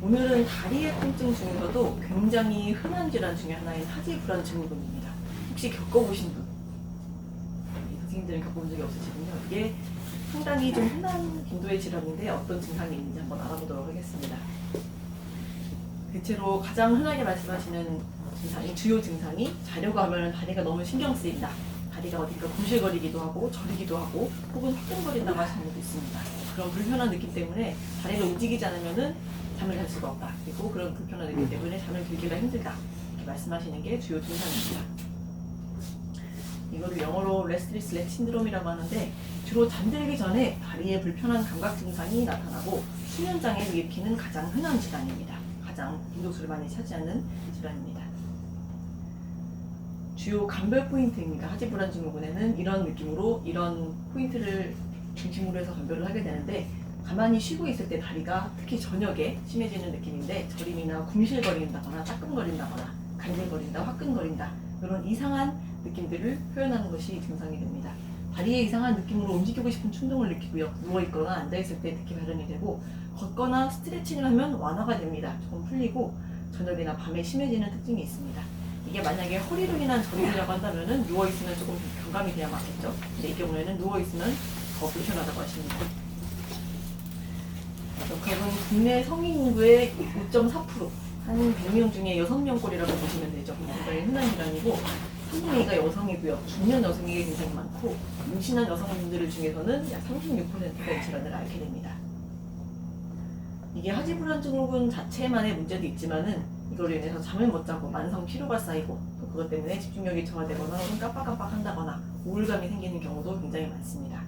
오늘은 다리의 통증 중에서도 굉장히 흔한 질환 중에 하나인 하지 불안 증후군입니다. 혹시 겪어보신 분? 선생님들은 겪어본 적이 없으시군요. 이게 상당히 좀 흔한 빈도의 질환인데 어떤 증상이 있는지 한번 알아보도록 하겠습니다. 대체로 가장 흔하게 말씀하시는 증상이, 주요 증상이 자려고 하면 다리가 너무 신경 쓰인다. 다리가 어딘가 궁실거리기도 하고 저리기도 하고 혹은 화끈거린다고 하시는 분도 있습니다. 그런 불편한 느낌 때문에 다리를 움직이지 않으면 잠을 잘 수가 없다. 그리고 그런 불편한 느낌 때문에 잠을 들기가 힘들다. 이렇게 말씀하시는 게 주요 증상입니다. 이거를 영어로 레스트리스 렉 신드롬이라고 하는데 주로 잠들기 전에 다리에 불편한 감각 증상이 나타나고 수면 장애를 일으키는 가장 흔한 질환입니다. 가장 빈도수를 많이 차지하는 질환입니다. 주요 감별 포인트입니다. 하지 불안 증후군에는 이런 느낌으로 이런 포인트를 중심으로 해서 감별을 하게 되는데, 가만히 쉬고 있을 때 다리가 특히 저녁에 심해지는 느낌인데 저림이나 궁실거린다거나 따끔거린다거나 간질거린다, 화끈거린다, 이런 이상한 느낌들을 표현하는 것이 증상이 됩니다. 다리에 이상한 느낌으로 움직이고 싶은 충동을 느끼고요. 누워있거나 앉아있을 때 특히 발현이 되고, 걷거나 스트레칭을 하면 완화가 됩니다. 조금 풀리고 저녁이나 밤에 심해지는 특징이 있습니다. 이게 만약에 허리로 인한 저림이라고 한다면 누워있으면 조금 경감이 돼야 맞겠죠. 근데 이 경우에는 누워있으면 더 불편하다고 하십니다. 그건 국내 성인 인구의 5.4%, 한 100명 중에 6명꼴이라고 보시면 되죠. 굉장히 흔한 질환이고 3분의 2가 여성이고요. 중년 여성이 굉장히 많고 임신한 여성분들 중에서는 약 36%가 이 질환을 앓게 됩니다. 이게 하지 불안 증후군 자체만의 문제도 있지만은 이걸로 인해서 잠을 못 자고 만성 피로가 쌓이고 또 그것 때문에 집중력이 저하되거나 혹은 깜빡깜빡 한다거나 우울감이 생기는 경우도 굉장히 많습니다.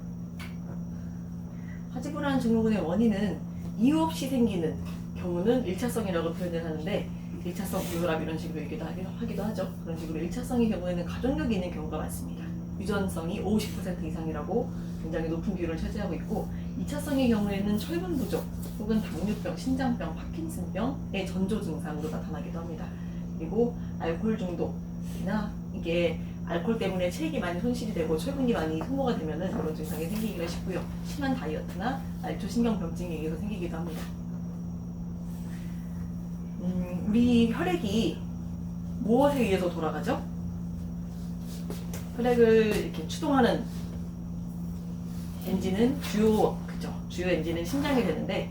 하지 불안 증후군의 원인은 이유 없이 생기는 경우는 1차성이라고 표현을 하는데, 1차성 고혈압 이런 식으로 얘기도 하기도 하죠. 그런 식으로 1차성의 경우에는 가족력이 있는 경우가 많습니다. 유전성이 50% 이상이라고 굉장히 높은 비율을 차지하고 있고, 2차성의 경우에는 철분 부족 혹은 당뇨병, 신장병, 파킨슨병의 전조 증상으로 나타나기도 합니다. 그리고 알코올 중독이나 이게 알코올 때문에 체액이 많이 손실이 되고 철분이 많이 소모가 되면은 그런 증상이 생기기가 쉽고요. 심한 다이어트나 말초신경병증에 의해서 생기기도 합니다. 우리 혈액이 무엇에 의해서 돌아가죠? 혈액을 이렇게 추동하는 엔진은 주요 엔진은 심장이 되는데,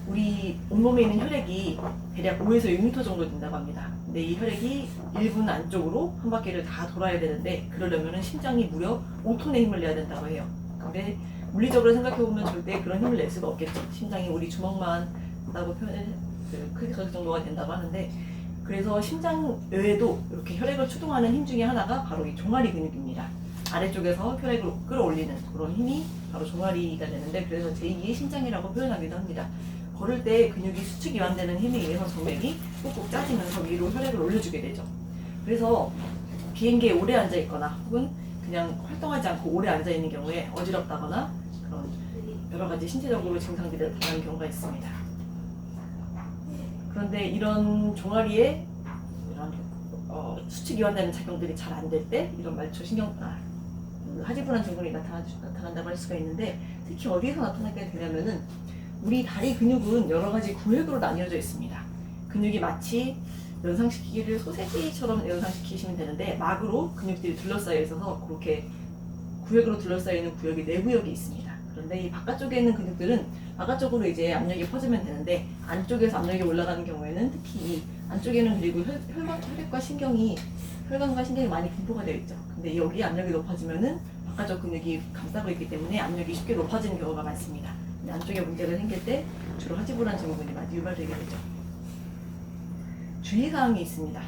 우리 온몸에 있는 혈액이 대략 5에서 6m 정도 된다고 합니다. 근데 이 혈액이 1분 안쪽으로 한 바퀴를 다 돌아야 되는데, 그러려면 심장이 무려 5톤의 힘을 내야 된다고 해요. 근데 물리적으로 생각해보면 절대 그런 힘을 낼 수가 없겠죠. 심장이 우리 주먹만 하다고 표현을 그 정도가 된다고 하는데, 그래서 심장 외에도 이렇게 혈액을 추동하는 힘 중에 하나가 바로 이 종아리 근육입니다. 아래쪽에서 혈액을 끌어올리는 그런 힘이 바로 종아리가 되는데, 그래서 제2의 심장이라고 표현하기도 합니다. 걸을 때 근육이 수축이 완되는 힘에 의해서 정맥이 꾹꾹 짜지면서 위로 혈액을 올려주게 되죠. 그래서 비행기에 오래 앉아 있거나 혹은 그냥 활동하지 않고 오래 앉아 있는 경우에 어지럽다거나 그런 여러 가지 신체적으로 증상들이 나타나는 경우가 있습니다. 그런데 이런 종아리에 이런 수축이 완되는 작용들이 잘 안 될 때 이런 하지 불안 증후군이 나타난다고 할 수가 있는데, 특히 어디에서 나타나게 되냐면은 우리 다리 근육은 여러 가지 구획으로 나뉘어져 있습니다. 근육이 마치 연상시키기를 소세지처럼 연상시키시면 되는데, 막으로 근육들이 둘러싸여 있어서 그렇게 구획으로 둘러싸여 있는 구역이 내구역이 있습니다. 그런데 이 바깥쪽에 있는 근육들은 바깥쪽으로 이제 압력이 퍼지면 되는데, 안쪽에서 압력이 올라가는 경우에는 특히 이 안쪽에는 그리고 혈관과 신경이 많이 분포가 되어 있죠. 근데 여기 압력이 높아지면은 바깥쪽 근육이 감싸고 있기 때문에 압력이 쉽게 높아지는 경우가 많습니다. 근데 안쪽에 문제가 생길 때 주로 하지 불안 증후군이 많이 유발되게 되죠. 주의사항이 있습니다.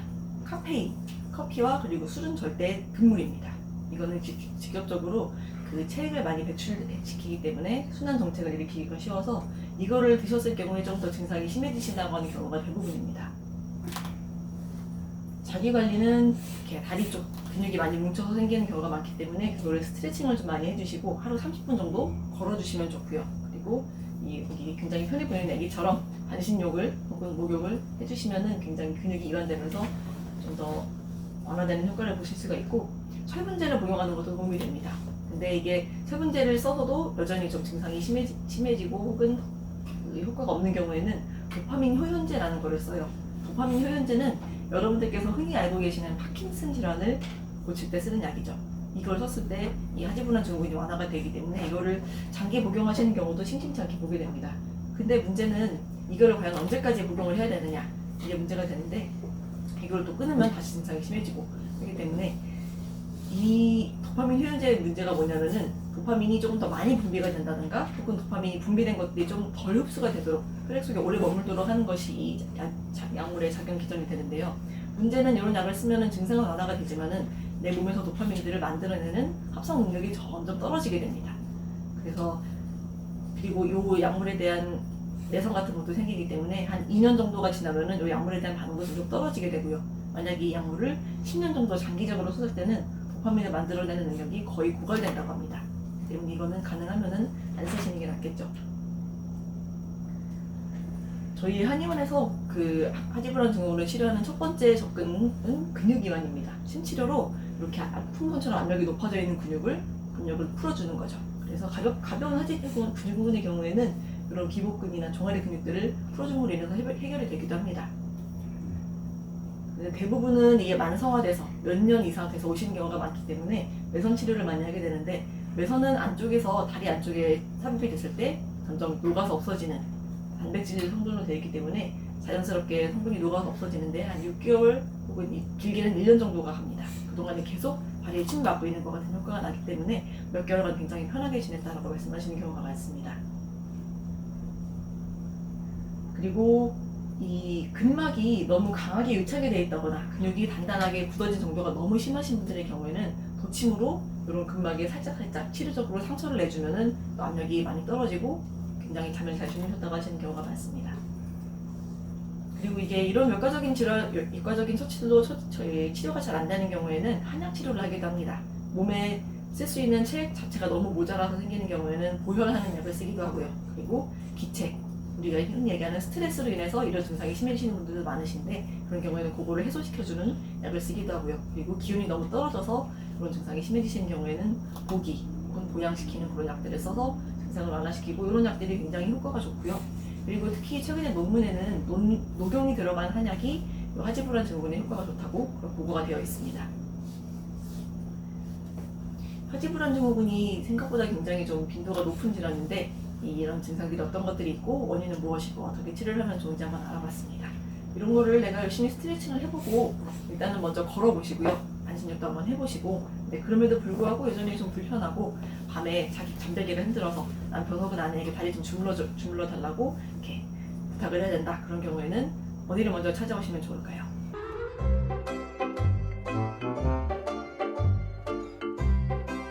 카페인, 커피와 그리고 술은 절대 금물입니다. 이거는 직접적으로 그 체액을 많이 배출시키기 때문에 순환 정책을 일으키기가 쉬워서 이거를 드셨을 경우에 좀 더 증상이 심해지신다고 하는 경우가 대부분입니다. 자기관리는 이렇게 다리 쪽 근육이 많이 뭉쳐서 생기는 경우가 많기 때문에 그거를 스트레칭을 좀 많이 해주시고 하루 30분 정도 걸어주시면 좋고요. 그리고 여기 굉장히 편해 보이는 애기처럼 반신욕을 혹은 목욕을 해주시면은 굉장히 근육이 이완되면서 좀 더 완화되는 효과를 보실 수가 있고, 철분제를 복용하는 것도 도움이 됩니다. 근데 이게 철분제를 써서도 여전히 좀 증상이 심해지고 혹은 효과가 없는 경우에는 도파민 효현제라는 거를 써요. 도파민 효현제는 여러분들께서 흔히 알고 계시는 파킨슨 질환을 고칠 때 쓰는 약이죠. 이걸 썼을 때 이 하지불안 증후군이 완화가 되기 때문에 이거를 장기 복용하시는 경우도 심심치 않게 보게 됩니다. 근데 문제는 이거를 과연 언제까지 복용을 해야 되느냐, 이게 문제가 되는데, 이걸 또 끊으면 다시 증상이 심해지고 그렇기 때문에 이 도파민 효연제의 문제가 뭐냐면은 도파민이 조금 더 많이 분비가 된다든가 혹은 도파민이 분비된 것들이 좀 덜 흡수가 되도록 혈액 속에 오래 머물도록 하는 것이 이 약물의 작용 기전이 되는데요. 문제는 이런 약을 쓰면은 증상은 완화가 되지만은 내 몸에서 도파민들을 만들어내는 합성 능력이 점점 떨어지게 됩니다. 그래서 그리고 이 약물에 대한 내성 같은 것도 생기기 때문에 한 2년 정도가 지나면은 이 약물에 대한 반응도 좀 떨어지게 되고요. 만약 이 약물을 10년 정도 장기적으로 썼을 때는 도파민을 만들어내는 능력이 거의 고갈된다고 합니다. 때문에 이거는 가능하면은 안 쓰시는 게 낫겠죠. 저희 한의원에서 그 하지불안 증후군을 치료하는 첫 번째 접근은 근육이완입니다. 신치료로 이렇게 풍선처럼 압력이 높아져 있는 근육을 풀어주는 거죠. 그래서 가벼운 근육근의 경우에는 이런 기복근이나 종아리 근육들을 풀어줌으로 인해서 해결이 되기도 합니다. 대부분은 이게 만성화돼서 몇 년 이상 돼서 오시는 경우가 많기 때문에 매선 치료를 많이 하게 되는데, 매선은 안쪽에서 다리 안쪽에 삽입이 됐을 때 점점 녹아서 없어지는 단백질 성분으로 되어 있기 때문에 자연스럽게 성분이 녹아서 없어지는데 한 6개월 혹은 길게는 1년 정도가 갑니다. 그동안에 계속 다리에 침 맞고 있는 것 같은 효과가 나기 때문에 몇 개월간 굉장히 편하게 지냈다라고 말씀하시는 경우가 많습니다. 그리고 이 근막이 너무 강하게 유착이 되어 있다거나 근육이 단단하게 굳어진 정도가 너무 심하신 분들의 경우에는 도침으로 이런 근막에 살짝 치료적으로 상처를 내주면은 또 압력이 많이 떨어지고 굉장히 잠을 잘 주무셨다고 하시는 경우가 많습니다. 그리고 이게 이런 외과적인 처치도 저희 치료가 잘 안 되는 경우에는 한약 치료를 하기도 합니다. 몸에 쓸 수 있는 체액 자체가 너무 모자라서 생기는 경우에는 보혈하는 약을 쓰기도 하고요. 그리고 기책, 우리가 흔히 얘기하는 스트레스로 인해서 이런 증상이 심해지시는 분들도 많으신데, 그런 경우에는 그거를 해소시켜주는 약을 쓰기도 하고요. 그리고 기운이 너무 떨어져서 그런 증상이 심해지시는 경우에는 보기 혹은 보양시키는 그런 약들을 써서 증상을 완화시키고, 이런 약들이 굉장히 효과가 좋고요. 그리고 특히 최근에 논문에는 녹용이 들어간 한약이 하지불안 증후군에 효과가 좋다고 보고가 되어 있습니다. 하지불안 증후군이 생각보다 굉장히 좀 빈도가 높은 질환인데, 이런 증상들이 어떤 것들이 있고 원인은 무엇이고 어떻게 치료를 하면 좋은지 한번 알아봤습니다. 이런 거를 내가 열심히 스트레칭을 해보고 일단은 먼저 걸어보시고요. 반신욕도 한번 해보시고, 근데 그럼에도 불구하고 여전히 좀 불편하고 밤에 자기 잠들기를 힘들어서 남편 혹은 아내에게 다리 좀 주물러 달라고 이렇게 부탁을 해야 된다. 그런 경우에는 어디를 먼저 찾아오시면 좋을까요?